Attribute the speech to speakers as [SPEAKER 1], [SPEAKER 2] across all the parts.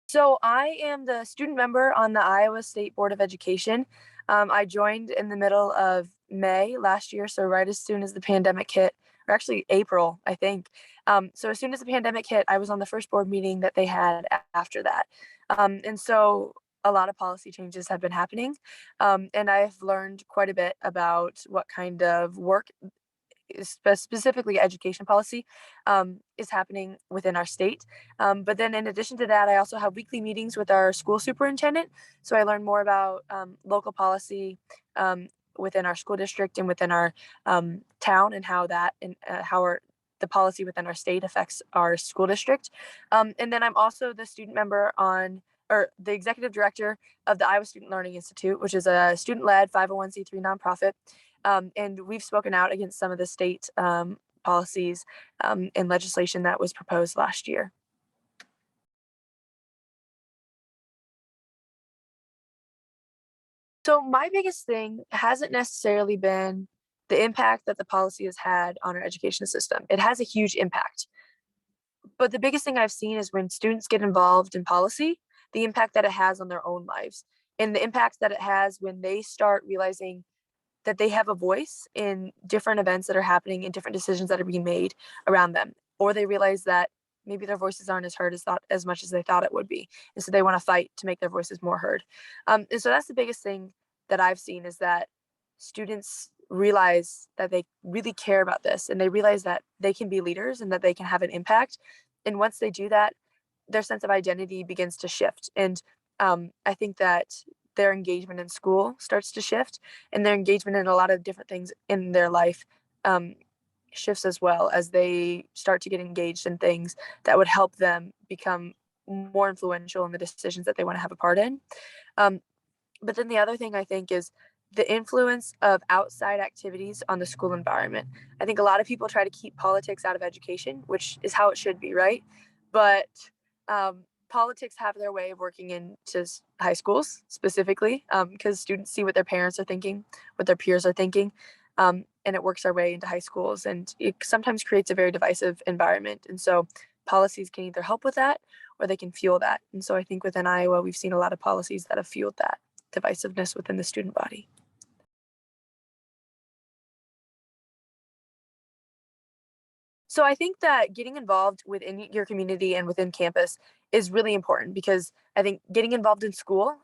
[SPEAKER 1] So I am the student member on the Iowa State Board of Education. I joined in the middle of May last year, so right as soon as the pandemic hit, or actually April, I think. So as soon as the pandemic hit, I was on the first board meeting that they had after that. And so a lot of policy changes have been happening. And I've learned quite a bit about what kind of work specifically education policy is happening within our state. But then in addition to that, I also have weekly meetings with our school superintendent. So I learn more about local policy within our school district and within our town, and how that and how the policy within our state affects our school district. And then I'm also the student member on or the executive director of the Iowa Student Learning Institute, which is a student-led 501c3 nonprofit. And we've spoken out against some of the state policies and legislation that was proposed last year. So my biggest thing hasn't necessarily been the impact that the policy has had on our education system. It has a huge impact. But the biggest thing I've seen is when students get involved in policy, the impact that it has on their own lives, and the impact that it has when they start realizing that they have a voice in different events that are happening and different decisions that are being made around them, or they realize that maybe their voices aren't as heard as much as they thought it would be, and so they want to fight to make their voices more heard. And so that's the biggest thing that I've seen, is that students realize that they really care about this, and they realize that they can be leaders and that they can have an impact. And once they do that, their sense of identity begins to shift. And I think that their engagement in school starts to shift, and their engagement in a lot of different things in their life um, shifts as well, as they start to get engaged in things that would help them become more influential in the decisions that they want to have a part in. Um, but then the other thing I think is the influence of outside activities on the school environment. I think a lot of people try to keep politics out of education, which is how it should be, right? But politics have their way of working into high schools specifically, because students see what their parents are thinking, what their peers are thinking, and it works our way into high schools. And it sometimes creates a very divisive environment. And so policies can either help with that or they can fuel that. And so I think within Iowa, we've seen a lot of policies that have fueled that divisiveness within the student body. So I think that getting involved within your community and within campus is really important, because I think getting involved in school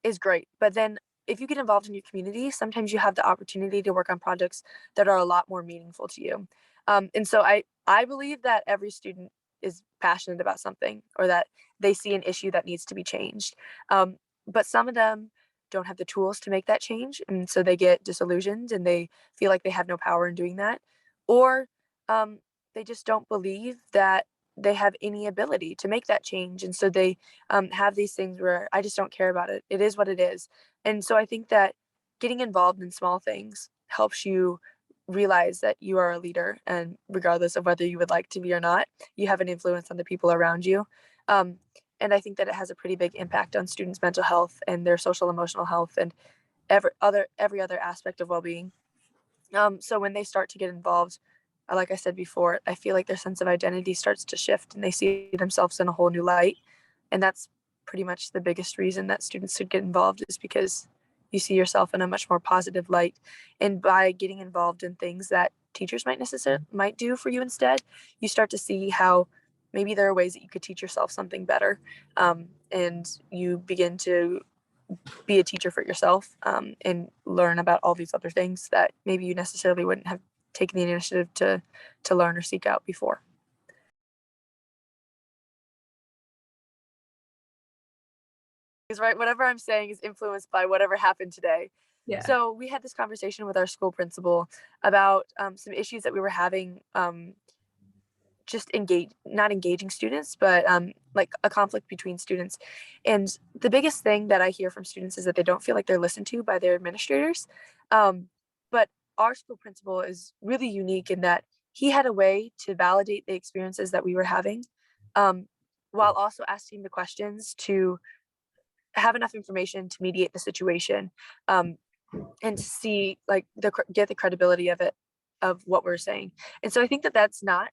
[SPEAKER 1] is great. But then if you get involved in your community, sometimes you have the opportunity to work on projects that are a lot more meaningful to you. And so I believe that every student is passionate about something, or that they see an issue that needs to be changed. But some of them don't have the tools to make that change. And so they get disillusioned and they feel like they have no power in doing that. Or they just don't believe that they have any ability to make that change. And so they have these things where I just don't care about it. It is what it is. And so I think that getting involved in small things helps you realize that you are a leader. And regardless of whether you would like to be or not, you have an influence on the people around you. Um, and I think that it has a pretty big impact on students' mental health and their social emotional health, and every other aspect of well-being. So when they start to get involved, like I said before, I feel like their sense of identity starts to shift and they see themselves in a whole new light. And that's pretty much the biggest reason that students should get involved, is because you see yourself in a much more positive light. And by getting involved in things that teachers might do for you instead, you start to see how maybe there are ways that you could teach yourself something better. And you begin to be a teacher for yourself, and learn about all these other things that maybe you necessarily wouldn't have taken the initiative to learn or seek out before. Because right, whatever I'm saying is influenced by whatever happened today.
[SPEAKER 2] Yeah.
[SPEAKER 1] So we had this conversation with our school principal about some issues that we were having, just not engaging students, but like a conflict between students. And the biggest thing that I hear from students is that they don't feel like they're listened to by their administrators. But our school principal is really unique in that he had a way to validate the experiences that we were having, um, while also asking the questions to have enough information to mediate the situation, um, and to see like get the credibility of it, of what we're saying. And so I think that that's not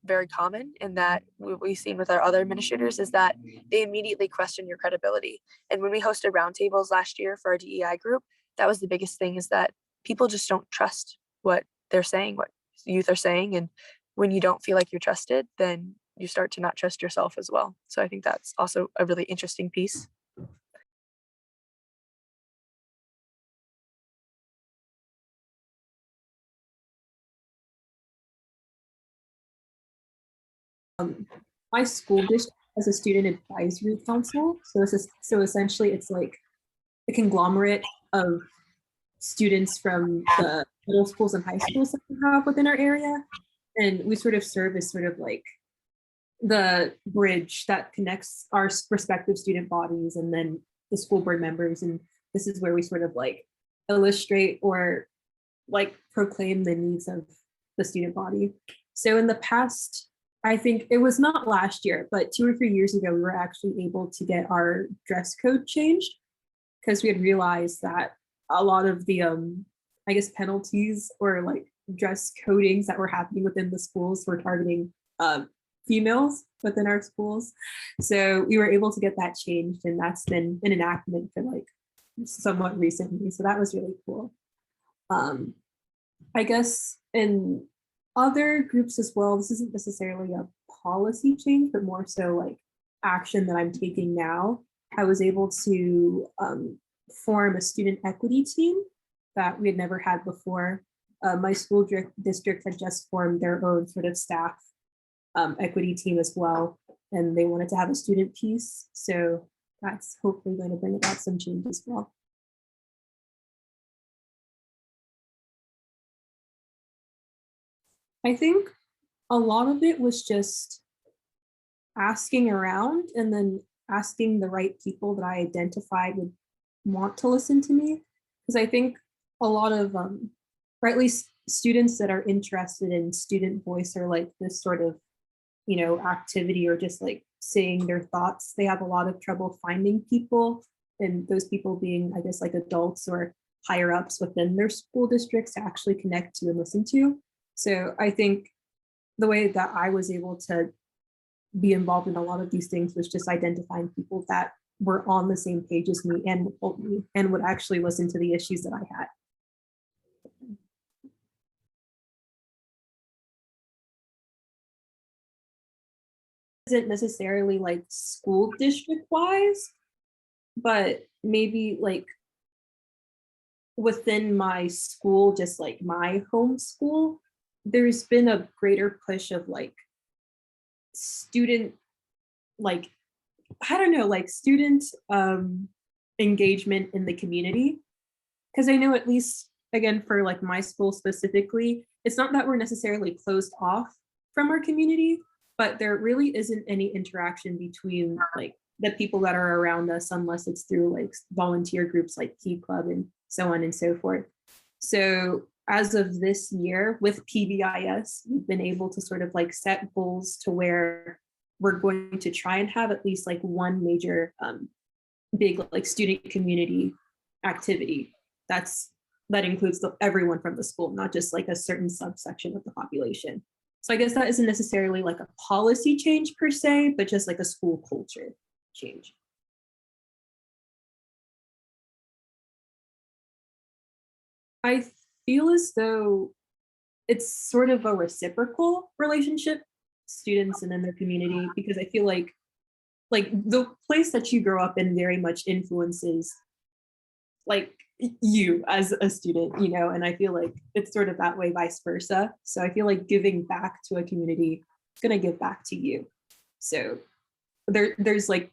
[SPEAKER 1] very common, and that what we've seen with our other administrators is that they immediately question your credibility. And when we hosted roundtables last year for our DEI group, that was the biggest thing, is that people just don't trust what they're saying, what youth are saying. And when you don't feel like you're trusted, then you start to not trust yourself as well. So I think that's also a really interesting piece.
[SPEAKER 2] My school district has a student advisory council. So essentially it's like a conglomerate of students from the middle schools and high schools that we have within our area. And we sort of serve as sort of like the bridge that connects our respective student bodies and then the school board members. And this is where we sort of like illustrate or like proclaim the needs of the student body. So in the past, I think it was not last year, but 2 or 3 years ago, we were actually able to get our dress code changed because we had realized that a lot of the, I guess, penalties or like dress codings that were happening within the schools were targeting females within our schools. So we were able to get that changed, and that's been an enactment for like somewhat recently. So that was really cool. I guess in other groups as well, this isn't necessarily a policy change, but more so like action that I'm taking now. I was able to form a student equity team that we had never had before. My school district had just formed their own sort of staff equity team as well, and they wanted to have a student piece. So that's hopefully going to bring about some change as well. I think a lot of it was just asking around and then asking the right people that I identified would want to listen to me. Because I think a lot of, or at least students that are interested in student voice or like this sort of, you know, activity or just like saying their thoughts, they have a lot of trouble finding people, and those people being, I guess, like adults or higher ups within their school districts to actually connect to and listen to. So I think the way that I was able to be involved in a lot of these things was just identifying people that were on the same page as me and would help me and would actually listen to the issues that I had. Isn't necessarily like school district wise, but maybe like within my school, just like my home school, there's been a greater push of like student, like, I don't know, like student engagement in the community. Because I know, at least again for like my school specifically, it's not that we're necessarily closed off from our community, but there really isn't any interaction between like the people that are around us unless it's through like volunteer groups like Key Club and so on and so forth. So as of this year with PBIS, we've been able to sort of like set goals to where we're going to try and have at least like one major big like student community activity that includes everyone from the school, not just like a certain subsection of the population. So I guess that isn't necessarily like a policy change per se, but just like a school culture change. I feel as though it's sort of a reciprocal relationship, students and then their community, because I feel like the place that you grow up in very much influences like you as a student, you know, and I feel like it's sort of that way vice versa. So I feel like giving back to a community is going to give back to you. So there's like,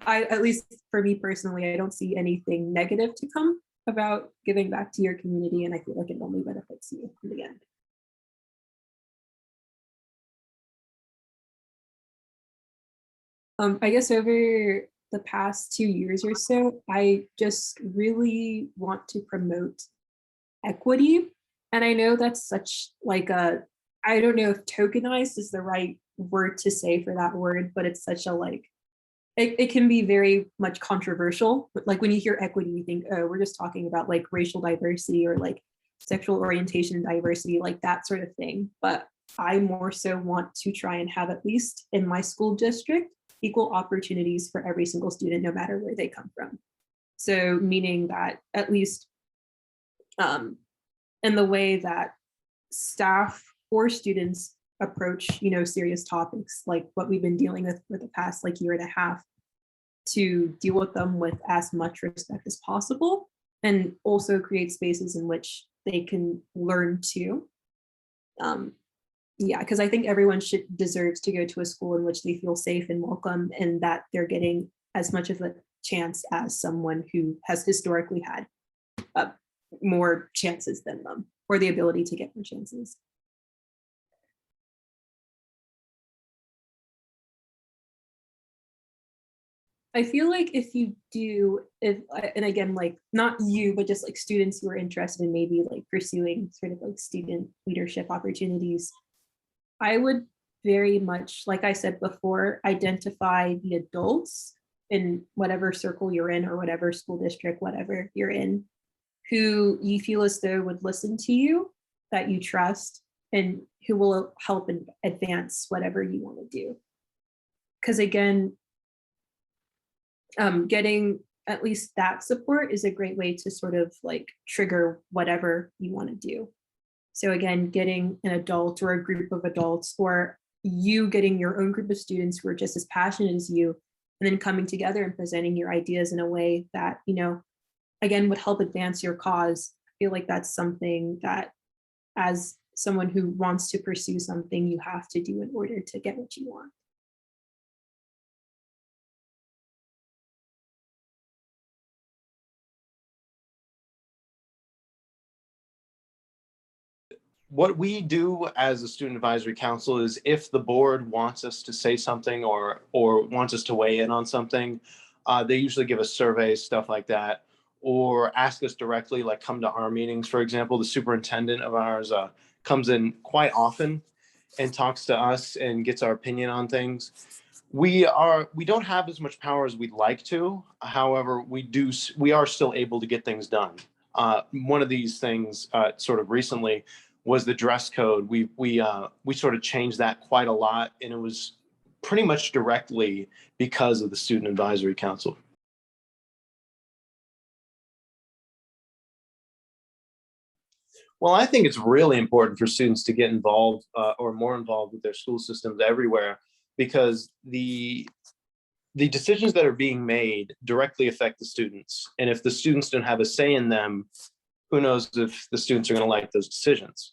[SPEAKER 2] at least for me personally, I don't see anything negative to come about giving back to your community, and I feel like it only benefits you in the end. I guess over the past 2 years or so, I just really want to promote equity. And I know that's such like I don't know if tokenized is the right word to say for that word, but it's such a like, it can be very much controversial. Like when you hear equity, you think, oh, we're just talking about like racial diversity or like sexual orientation diversity, like that sort of thing. But I more so want to try and have, at least in my school district, equal opportunities for every single student, no matter where they come from. So meaning that at least um, in the way that staff or students approach, serious topics like what we've been dealing with for the past like year and a half, to deal with them with as much respect as possible, and also create spaces in which they can learn too. Um, yeah, because I think everyone should deserves to go to a school in which they feel safe and welcome, and that they're getting as much of a chance as someone who has historically had uh, more chances than them, or the ability to get more chances. I feel like if you do, if and again, like not you, but just like students who are interested in maybe like pursuing sort of like student leadership opportunities, I would very much, like I said before, identify the adults in whatever circle you're in or whatever school district, whatever you're in, who you feel as though would listen to you, that you trust, and who will help and advance whatever you want to do. Because again, getting at least that support is a great way to sort of like trigger whatever you want to do. So again, getting an adult or a group of adults, or you getting your own group of students who are just as passionate as you, and then coming together and presenting your ideas in a way that, again, would help advance your cause. I feel like that's something that, as someone who wants to pursue something, you have to do in order to get what you want.
[SPEAKER 3] What we do as a student advisory council is, if the board wants us to say something or wants us to weigh in on something, they usually give us surveys, stuff like that, or ask us directly, like come to our meetings. For example, the superintendent of ours comes in quite often and talks to us and gets our opinion on things. We don't have as much power as we'd like to. However, we are still able to get things done. One of these things sort of recently was the dress code. We sort of changed that quite a lot, and it was pretty much directly because of the Student Advisory Council. Well, I think it's really important for students to get involved or more involved with their school systems everywhere, because the decisions that are being made directly affect the students. And if the students don't have a say in them, who knows if the students are going to like those decisions.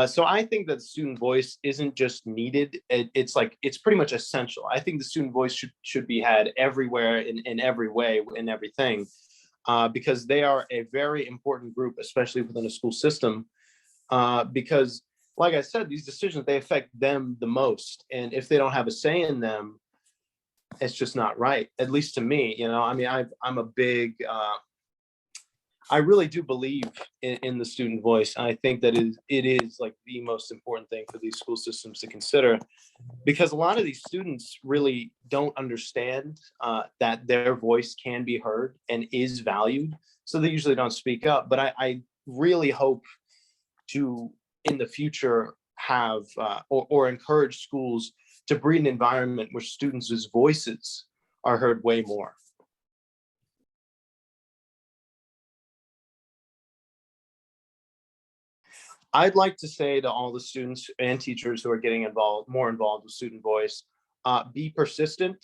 [SPEAKER 3] So I think that the student voice isn't just needed. It's pretty much essential. I think the student voice should be had everywhere, in every way, in everything, because they are a very important group, especially within a school system. Because, like I said, these decisions, they affect them the most. And if they don't have a say in them, it's just not right. At least to me, I mean, I'm a big I really do believe in the student voice. I think that it is like the most important thing for these school systems to consider, because a lot of these students really don't understand that their voice can be heard and is valued. So they usually don't speak up. But I really hope to, in the future, have or encourage schools to breed an environment where students' voices are heard way more. I'd like to say to all the students and teachers who are getting more involved with student voice, be persistent.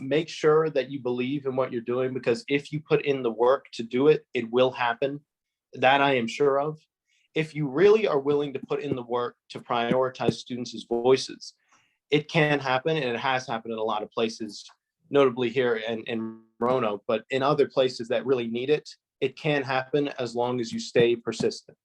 [SPEAKER 3] Make sure that you believe in what you're doing, because if you put in the work to do it, it will happen. That I am sure of. If you really are willing to put in the work to prioritize students' voices, it can happen, and it has happened in a lot of places, notably here in Roanoke, but in other places that really need it, it can happen as long as you stay persistent.